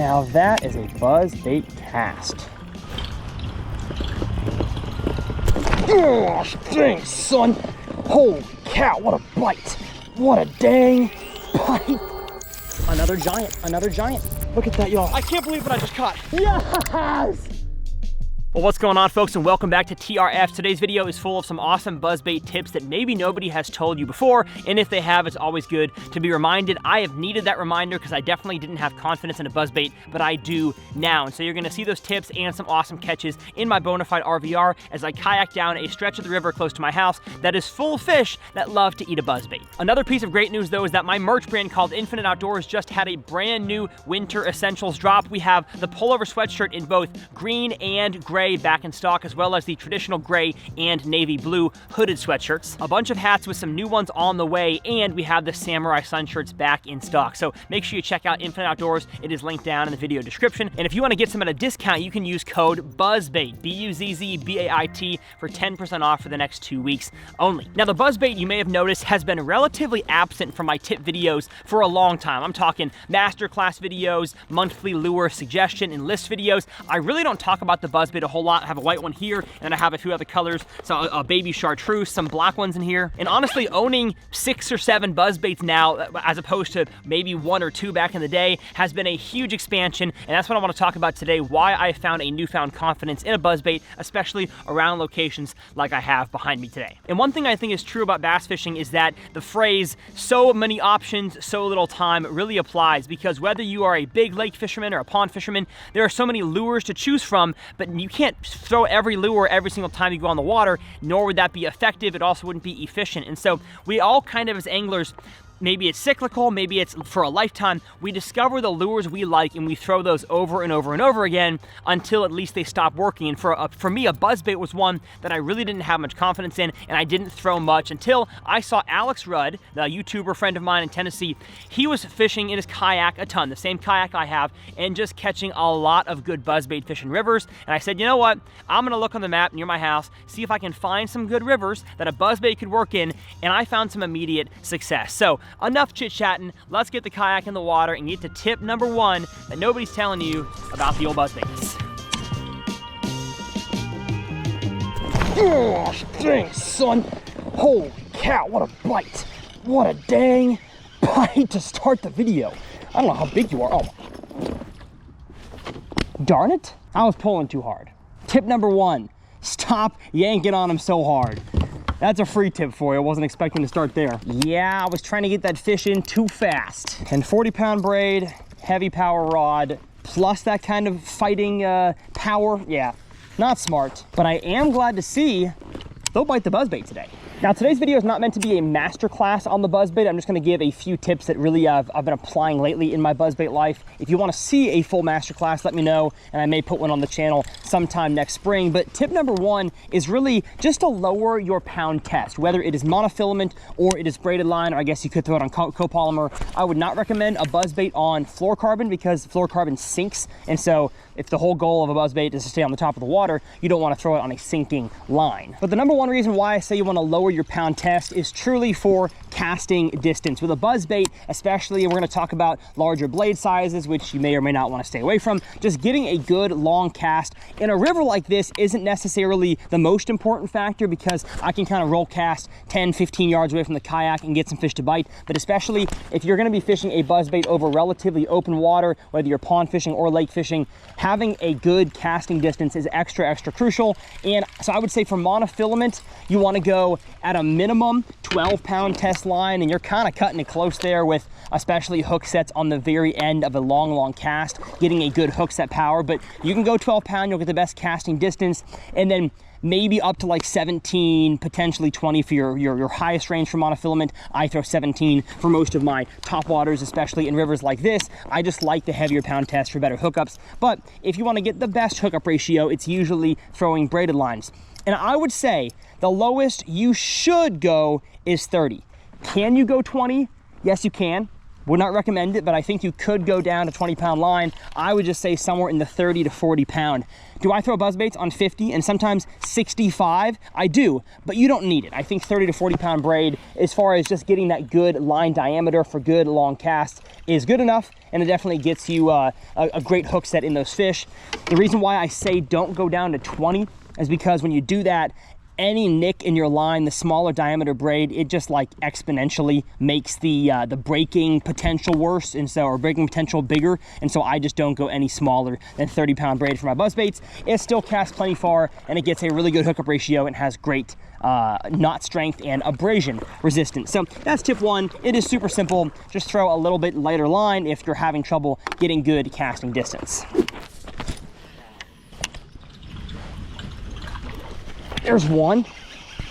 Now that is a buzzbait cast. Oh, dang, son. Holy cow, what a bite. What a dang bite. Another giant, another giant. Look at that, y'all. I can't believe what I just caught. Yes! Well, what's going on, folks, and welcome back to TRF. Today's video is full of some awesome buzzbait tips that maybe nobody has told you before, and if they have, it's always good to be reminded. I have needed that reminder because I definitely didn't have confidence in a buzzbait, but I do now. And so you're gonna see those tips and some awesome catches in my Bonafide RVR as I kayak down a stretch of the river close to my house that is full of fish that love to eat a buzzbait. Another piece of great news, though, is that my merch brand called Infinite Outdoors just had a brand new winter essentials drop. We have the pullover sweatshirt in both green and gray back in stock, as well as the traditional gray and navy blue hooded sweatshirts, a bunch of hats with some new ones on the way, and we have the samurai sun shirts back in stock. So make sure you check out Infinite Outdoors. It is linked down in the video description. And if you want to get some at a discount, you can use code BUZZBAIT, B-U-Z-Z-B-A-I-T, for 10% off for the next 2 weeks only. Now, the buzzbait, you may have noticed, has been relatively absent from my tip videos for a long time. I'm talking masterclass videos, monthly lure suggestion, and list videos. I really don't talk about the buzzbait a whole lot. I have a white one here, and I have a few other colors, so a baby chartreuse, some black ones in here. And honestly, owning 6 or 7 buzzbaits now, as opposed to maybe 1 or 2 back in the day, has been a huge expansion, and that's what I want to talk about today, why I found a newfound confidence in a buzzbait, especially around locations like I have behind me today. And one thing I think is true about bass fishing is that the phrase, so many options, so little time, really applies, because whether you are a big lake fisherman or a pond fisherman, there are so many lures to choose from, but you can't throw every lure every single time you go on the water, nor would that be effective. It also wouldn't be efficient. And so we all kind of, as anglers, maybe it's cyclical, maybe it's for a lifetime, we discover the lures we like and we throw those over and over and over again until at least they stop working. And for me, a buzzbait was one that I really didn't have much confidence in, and I didn't throw much until I saw Alex Rudd, the YouTuber friend of mine in Tennessee. He was fishing in his kayak a ton, the same kayak I have, and just catching a lot of good buzzbait fish in rivers. And I said, you know what? I'm gonna look on the map near my house, see if I can find some good rivers that a buzzbait could work in, and I found some immediate success. So enough chit-chatting, let's get the kayak in the water and get to tip number 1 that nobody's telling you about the old buzzbaits. Oh, dang, son. Holy cow, what a bite. What a dang bite to start the video. I don't know how big you are. Oh, darn it. I was pulling too hard. Tip number 1, stop yanking on them so hard. That's a free tip for you. I wasn't expecting to start there. Yeah, I was trying to get that fish in too fast. And 40-pound braid, heavy power rod, plus that kind of fighting power. Yeah, not smart. But I am glad to see they'll bite the buzzbait today. Now, today's video is not meant to be a masterclass on the buzzbait. I'm just gonna give a few tips that really I've been applying lately in my buzzbait life. If you wanna see a full masterclass, let me know, and I may put one on the channel sometime next spring. But tip number 1 is really just to lower your pound test, whether it is monofilament or it is braided line, or I guess you could throw it on copolymer. I would not recommend a buzzbait on fluorocarbon because fluorocarbon sinks. And so if the whole goal of a buzzbait is to stay on the top of the water, you don't wanna throw it on a sinking line. But the number 1 reason why I say you wanna lower your pound test is truly for casting distance. With a buzzbait, especially, we're gonna talk about larger blade sizes, which you may or may not wanna stay away from. Just getting a good long cast in a river like this isn't necessarily the most important factor, because I can kind of roll cast 10, 15 yards away from the kayak and get some fish to bite. But especially if you're gonna be fishing a buzzbait over relatively open water, whether you're pond fishing or lake fishing, having a good casting distance is extra crucial. And so I would say for monofilament, you wanna go at a minimum 12-pound test line, and you're kind of cutting it close there with especially hook sets on the very end of a long cast, getting a good hook set power. But you can go 12-pound, you'll get the best casting distance, and then maybe up to like 17, potentially 20 for your highest range for monofilament. I throw 17 for most of my top waters, especially in rivers like this. I just like the heavier pound test for better hookups. But if you want to get the best hookup ratio, it's usually throwing braided lines. And I would say the lowest you should go is 30. Can you go 20? Yes, you can. Would not recommend it, but I think you could go down to 20-pound line. I would just say somewhere in the 30 to 40 pound. Do I throw buzzbaits on 50 and sometimes 65? I do, but you don't need it. I think 30 to 40 pound braid, as far as just getting that good line diameter for good long casts, is good enough, and it definitely gets you a great hook set in those fish. The reason why I say don't go down to 20 is because when you do that, any nick in your line, the smaller diameter braid, it just like exponentially makes the breaking potential worse, and so, or breaking potential bigger. And so I just don't go any smaller than 30-pound braid for my buzzbaits. It still casts plenty far, and it gets a really good hookup ratio and has great knot strength and abrasion resistance. So that's tip one. It is super simple. Just throw a little bit lighter line if you're having trouble getting good casting distance. There's one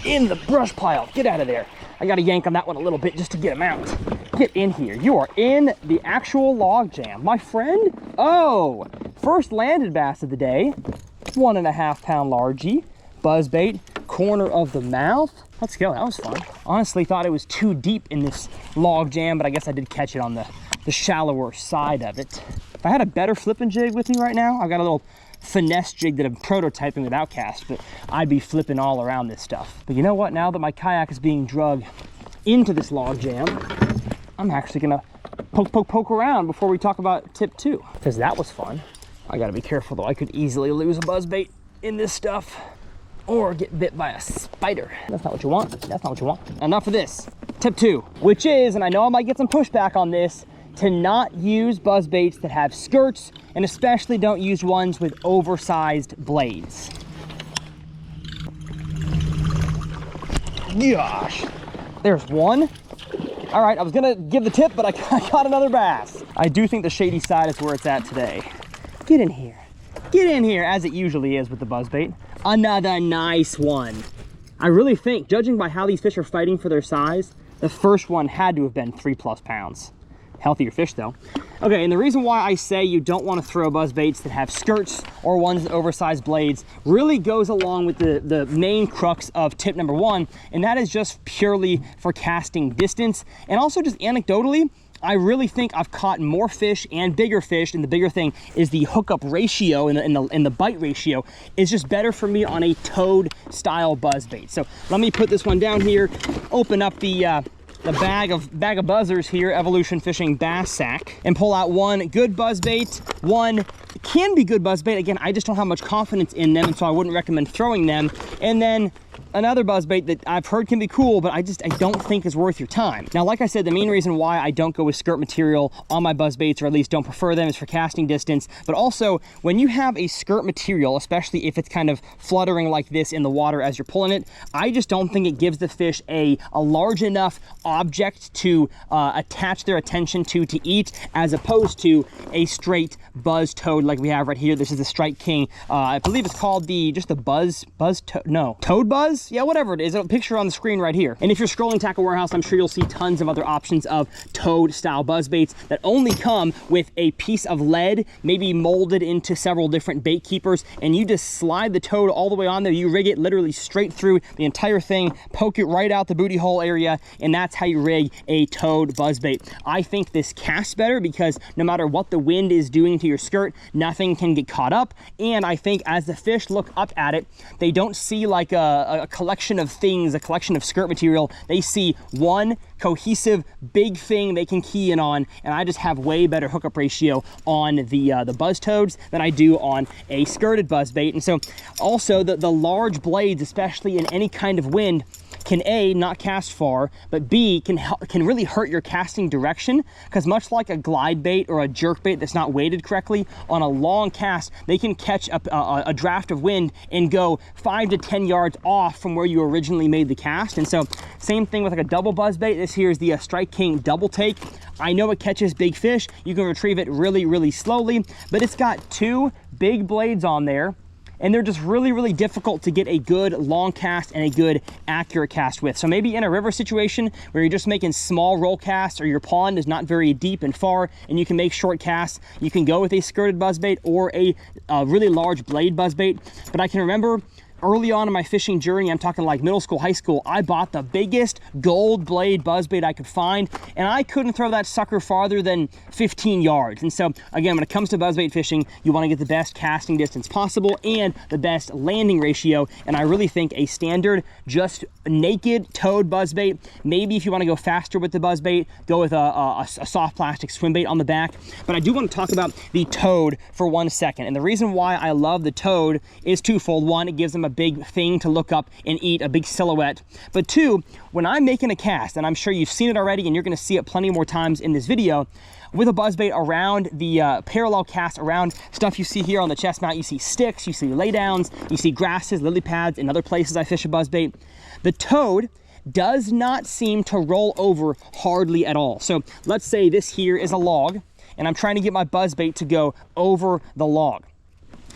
in the brush pile. Get out of there. I got to yank on that one a little bit just to get him out. Get in here. You are in the actual log jam, my friend. Oh, first landed bass of the day. 1.5 pound largie. Buzzbait, corner of the mouth. Let's go. That was fun. Honestly thought it was too deep in this log jam, but I guess I did catch it on the shallower side of it. If I had a better flipping jig with me right now, I've got a little finesse jig that I'm prototyping with Outcast, but I'd be flipping all around this stuff. But you know what? Now that my kayak is being drugged into this log jam, I'm actually gonna poke around before we talk about tip 2, because that was fun. I gotta be careful though. I could easily lose a buzzbait in this stuff or get bit by a spider. That's not what you want. That's not what you want. Enough of this. Tip 2, which is, and I know I might get some pushback on this, to not use buzzbaits that have skirts, and especially don't use ones with oversized blades. Gosh, there's one. All right, I was gonna give the tip, but I got another bass. I do think the shady side is where it's at today. Get in here. Get in here, as it usually is with the buzzbait. Another nice one. I really think, judging by how these fish are fighting for their size, the first one had to have been 3+ pounds. Healthier fish though. Okay, and the reason why I say you don't want to throw buzzbaits that have skirts or ones with oversized blades really goes along with the main crux of tip number 1, and that is just purely for casting distance. And also just anecdotally, I really think I've caught more fish and bigger fish, and the bigger thing is the hookup ratio and the bite ratio is just better for me on a toad style buzzbait. So let me put this one down here, open up the bag of buzzers here, Evolution Fishing Bass Sack, and pull out one good buzzbait, one can be good buzzbait. Again, I just don't have much confidence in them, and so I wouldn't recommend throwing them. And then another buzzbait that I've heard can be cool, but I don't think is worth your time. Now, like I said, the main reason why I don't go with skirt material on my buzzbaits, or at least don't prefer them, is for casting distance. But also, when you have a skirt material, especially if it's kind of fluttering like this in the water as you're pulling it, I just don't think it gives the fish a large enough object to attach their attention to eat, as opposed to a straight buzz toad like we have right here. This is the Strike King. I believe it's called Toad Buzz? Yeah, whatever it is. A picture on the screen right here. And if you're scrolling Tackle Warehouse, I'm sure you'll see tons of other options of toad style buzzbaits that only come with a piece of lead, maybe molded into several different bait keepers, and you just slide the toad all the way on there. You rig it literally straight through the entire thing, poke it right out the booty hole area, and that's how you rig a toad buzzbait. I think this casts better because no matter what the wind is doing to your skirt, nothing can get caught up. And I think as the fish look up at it, they don't see like a collection of things, a collection of skirt material. They see one cohesive big thing they can key in on, and I just have way better hookup ratio on the buzz toads than I do on a skirted buzzbait. And so also the large blades, especially in any kind of wind, can A, not cast far, but B, can really hurt your casting direction, because much like a glide bait or a jerk bait that's not weighted correctly, on a long cast, they can catch a draft of wind and go 5 to 10 yards off from where you originally made the cast. And so same thing with like a double buzzbait. This here is the Strike King Double Take. I know it catches big fish. You can retrieve it really, really slowly, but it's got 2 big blades on there, and they're just really, really difficult to get a good long cast and a good accurate cast with. So maybe in a river situation where you're just making small roll casts, or your pond is not very deep and far and you can make short casts, you can go with a skirted buzzbait or a really large blade buzzbait. But I can remember early on in my fishing journey, I'm talking like middle school, high school, I bought the biggest gold blade buzzbait I could find, and I couldn't throw that sucker farther than 15 yards. And so again, when it comes to buzzbait fishing, you want to get the best casting distance possible and the best landing ratio. And I really think a standard, just naked towed buzzbait, maybe if you want to go faster with the buzzbait, go with a soft plastic swim bait on the back. But I do want to talk about the towed for 1 second. And the reason why I love the towed is twofold. One, it gives them a big thing to look up and eat, a big silhouette. But two, when I'm making a cast, and I'm sure you've seen it already and you're going to see it plenty more times in this video, with a buzzbait around the parallel cast, around stuff you see here on the chest mount, you see sticks, you see laydowns, you see grasses, lily pads, and other places I fish a buzzbait. The towed does not seem to roll over hardly at all. So let's say this here is a log, and I'm trying to get my buzzbait to go over the log.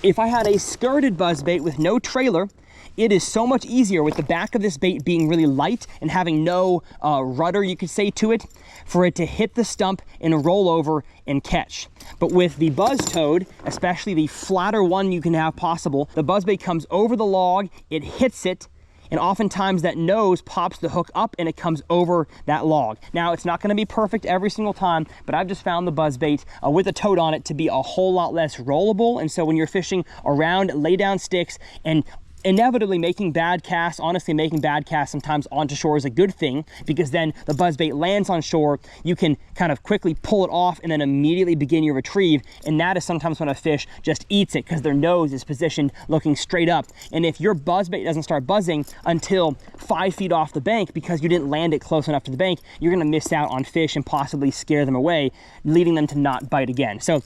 If I had a skirted buzzbait with no trailer, it is so much easier with the back of this bait being really light and having no rudder, you could say, to it, for it to hit the stump and roll over and catch. But with the buzz towed, especially the flatter one you can have possible, the buzzbait comes over the log, it hits it, and oftentimes that nose pops the hook up and it comes over that log. Now, it's not going to be perfect every single time, but I've just found the buzzbait with a toad on it to be a whole lot less rollable. And so when you're fishing around laydown sticks and inevitably making bad casts, honestly making bad casts sometimes onto shore is a good thing, because then the buzzbait lands on shore, you can kind of quickly pull it off and then immediately begin your retrieve. And that is sometimes when a fish just eats it because their nose is positioned looking straight up. And if your buzzbait doesn't start buzzing until 5 feet off the bank because you didn't land it close enough to the bank, you're going to miss out on fish and possibly scare them away, leading them to not bite again. So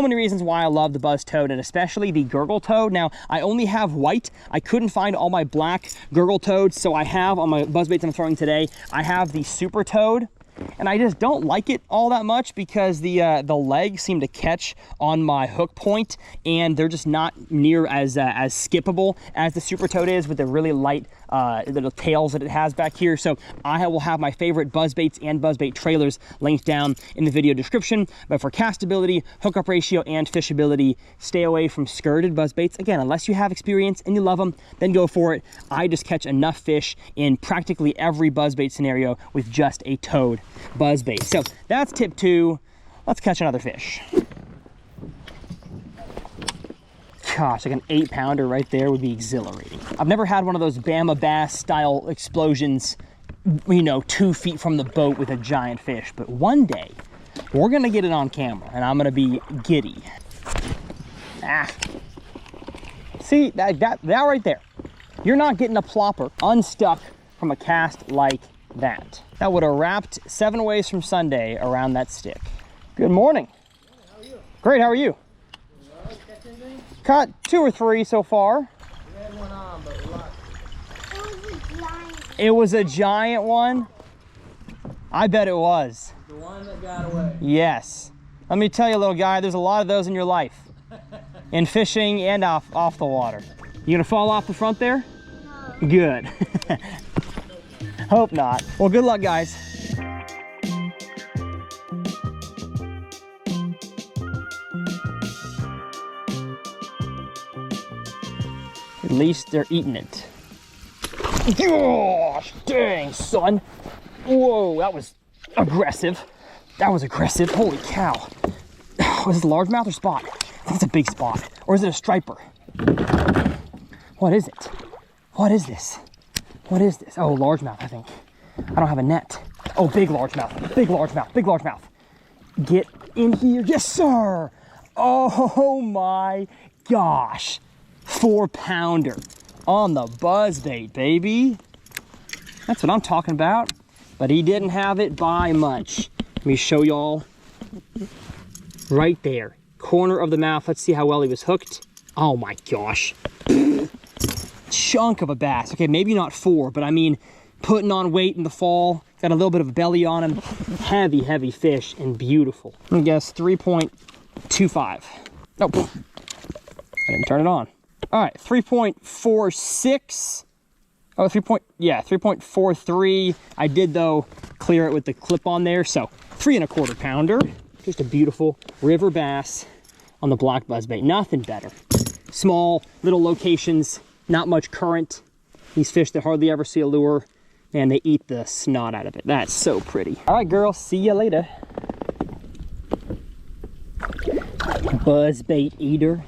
many reasons why I love the buzz toad, and especially the gurgle toad. Now, I only have white. I couldn't find all my black gurgle toads, so I have on my buzzbaits I'm throwing today, I have the super toad, and I just don't like it all that much because the legs seem to catch on my hook point, and they're just not near as skippable as the super toad is with the really light little tails that it has back here. So I will have my favorite buzzbaits and buzzbait trailers linked down in the video description. But for castability, hookup ratio, and fishability, stay away from skirted buzzbaits. Again, unless you have experience and you love them, then go for it. I just catch enough fish in practically every buzzbait scenario with just a towed buzzbait. So that's tip 2. Let's catch another fish. Gosh, like an 8-pounder right there would be exhilarating. I've never had one of those Bama Bass style explosions, you know, 2 feet from the boat with a giant fish, but one day we're gonna get it on camera and I'm gonna be giddy. See, that right there, you're not getting a plopper unstuck from a cast like that. That would have wrapped 7 ways from Sunday around that stick. Good morning. How are you? Great, how are you? Caught 2 or 3 so far. We had one on, but we lost it. It was a giant one? I bet it was. The one that got away. Yes. Let me tell you, little guy, there's a lot of those in your life. In fishing and off the water. You gonna fall off the front there? No. Good. Hope not. Well, good luck, guys. At least they're eating it. Gosh, dang, son. Whoa, that was aggressive. That was aggressive. Holy cow. Was it a largemouth or spot? I think it's a big spot. Or is it a striper? What is it? What is this? What is this? Oh, largemouth, I think. I don't have a net. Oh, big largemouth. Big largemouth. Big largemouth. Get in here. Yes, sir. Oh my gosh. 4-pounder on the buzzbait, baby. That's what I'm talking about. But he didn't have it by much. Let me show y'all. Right there. Corner of the mouth. Let's see how well he was hooked. Oh my gosh. Chunk of a bass. Okay, maybe not 4, but I mean, putting on weight in the fall. Got a little bit of a belly on him. Heavy, heavy fish and beautiful. I'm gonna guess 3.25. Nope. I didn't turn it on. All right, 3.46. Oh, 3.43. I did, though, clear it with the clip on there. So 3¼ pounder. Just a beautiful river bass on the black buzzbait. Nothing better. Small little locations, not much current. These fish that hardly ever see a lure, and they eat the snot out of it. That's so pretty. All right, girl, see you later. Buzzbait eater.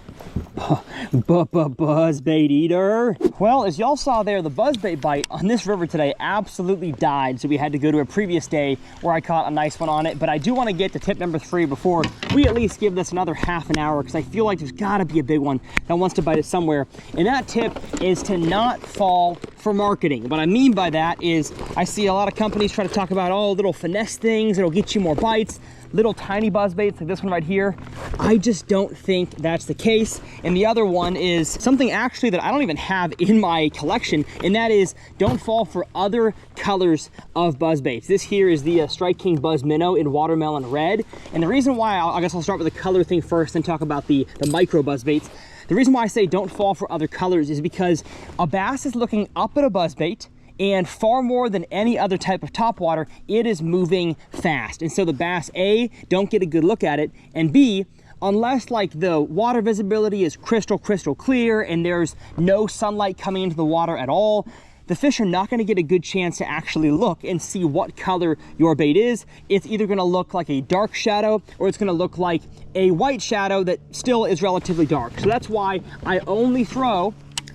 Buzzbait eater. Well, as y'all saw there, the buzzbait bite on this river today absolutely died, so we had to go to a previous day where I caught a nice one on it. But I do want to get to tip number 3 before we at least give this another half an hour, because I feel like there's got to be a big one that wants to bite it somewhere. And that tip is to not fall for marketing. What I mean by that is I see a lot of companies try to talk about all little finesse things that'll get you more bites, little tiny buzz baits like this one right here. I just don't think that's the case. And the other one is something actually that I don't even have in my collection, and that is don't fall for other colors of buzz baits. This here is the Strike King Buzz Minnow in watermelon red. And the reason why, I guess I'll start with the color thing first and talk about the micro buzz baits. The reason why I say don't fall for other colors is because a bass is looking up at a buzz bait, and far more than any other type of topwater, it is moving fast. And so the bass, A, don't get a good look at it, and B, unless like the water visibility is crystal clear and there's no sunlight coming into the water at all, the fish are not going to get a good chance to actually look and see what color your bait is. It's either going to look like a dark shadow or it's going to look like a white shadow that still is relatively dark. So that's why I only throw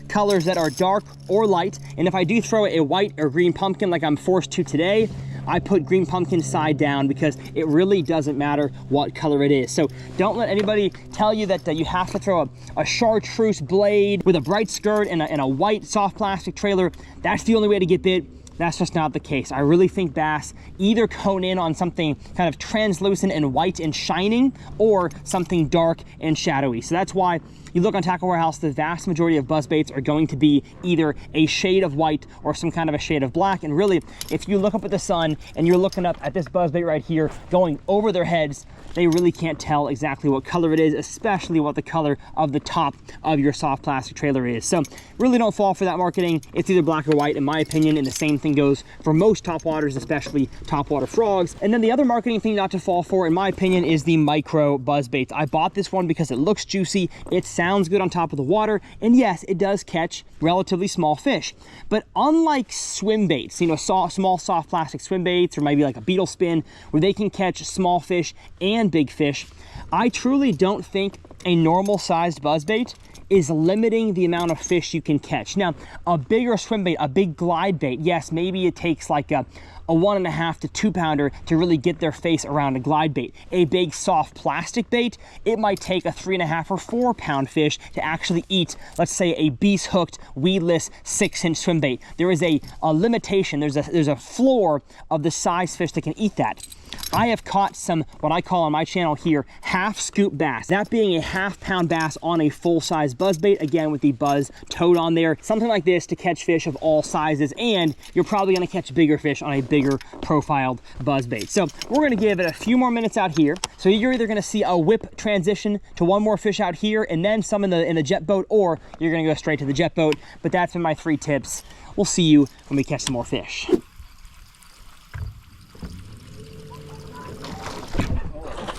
colors that are dark or light, and if I do throw a white or green pumpkin like I'm forced to today, I put green pumpkin side down, because it really doesn't matter what color it is. So don't let anybody tell you that you have to throw a chartreuse blade with a bright skirt and a white soft plastic trailer. That's the only way to get bit. That's just not the case. I really think bass either hone in on something kind of translucent and white and shining, or something dark and shadowy. So that's why you look on Tackle Warehouse, the vast majority of buzz baits are going to be either a shade of white or some kind of a shade of black. And really, if you look up at the sun and you're looking up at this buzz bait right here going over their heads, they really can't tell exactly what color it is, especially what the color of the top of your soft plastic trailer is. So really don't fall for that marketing. It's either black or white, in my opinion, and the same thing goes for most topwaters, especially topwater frogs. And then the other marketing thing not to fall for, in my opinion, is the micro buzz baits. I bought this one because it looks juicy, it sounds good on top of the water, and yes, it does catch relatively small fish. But unlike swim baits, you know, small soft plastic swim baits, or maybe like a beetle spin, where they can catch small fish and big fish, I truly don't think a normal sized buzzbait is limiting the amount of fish you can catch. Now, a bigger swim bait, a big glide bait, yes, maybe it takes like a 1.5 to 2 pounder to really get their face around a glide bait. A big soft plastic bait, it might take a 3.5 or 4 pound fish to actually eat, let's say, a beast hooked weedless 6-inch swim bait. There is a limitation, there's a floor of the size fish that can eat that. I have caught some, what I call on my channel here, half scoop bass. That being a half-pound bass on a full-size buzzbait, again with the buzz toad on there. Something like this to catch fish of all sizes, and you're probably gonna catch bigger fish on a bigger profiled buzzbait. So we're gonna give it a few more minutes out here. So you're either gonna see a whip transition to one more fish out here and then some in the jet boat, or you're gonna go straight to the jet boat. But that's been my 3 tips. We'll see you when we catch some more fish.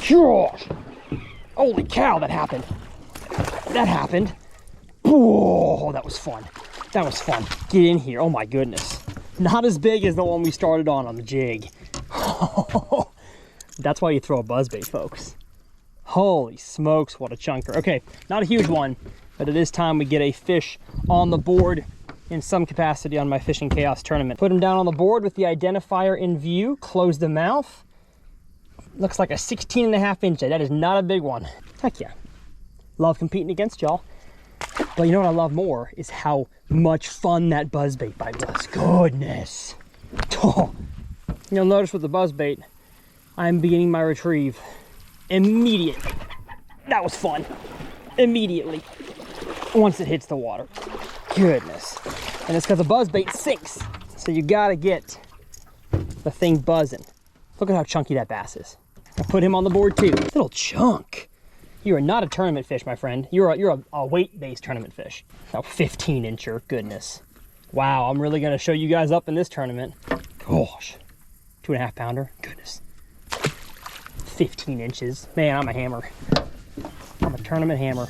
Gosh! Holy cow, that happened. That happened. Oh, that was fun. That was fun. Get in here. Oh my goodness. Not as big as the one we started on the jig. That's why you throw a buzzbait, folks. Holy smokes, what a chunker. Okay, not a huge one, but it is time we get a fish on the board in some capacity on my Fishing Chaos tournament. Put them down on the board with the identifier in view. Close the mouth. Looks like a 16.5 inch. That is not a big one. Heck yeah. Love competing against y'all. But you know what I love more is how much fun that buzzbait bite was. Goodness. Oh. You'll notice with the buzzbait, I'm beginning my retrieve immediately. That was fun. Immediately. Once it hits the water. Goodness. And it's because the buzzbait sinks. So you gotta get the thing buzzing. Look at how chunky that bass is. I put him on the board too. Little chunk. You are not a tournament fish, my friend. You're a weight-based tournament fish. Oh, 15-incher, goodness. Wow, I'm really gonna show you guys up in this tournament. Gosh, 2.5 pounder, goodness. 15 inches. Man, I'm a hammer. I'm a tournament hammer.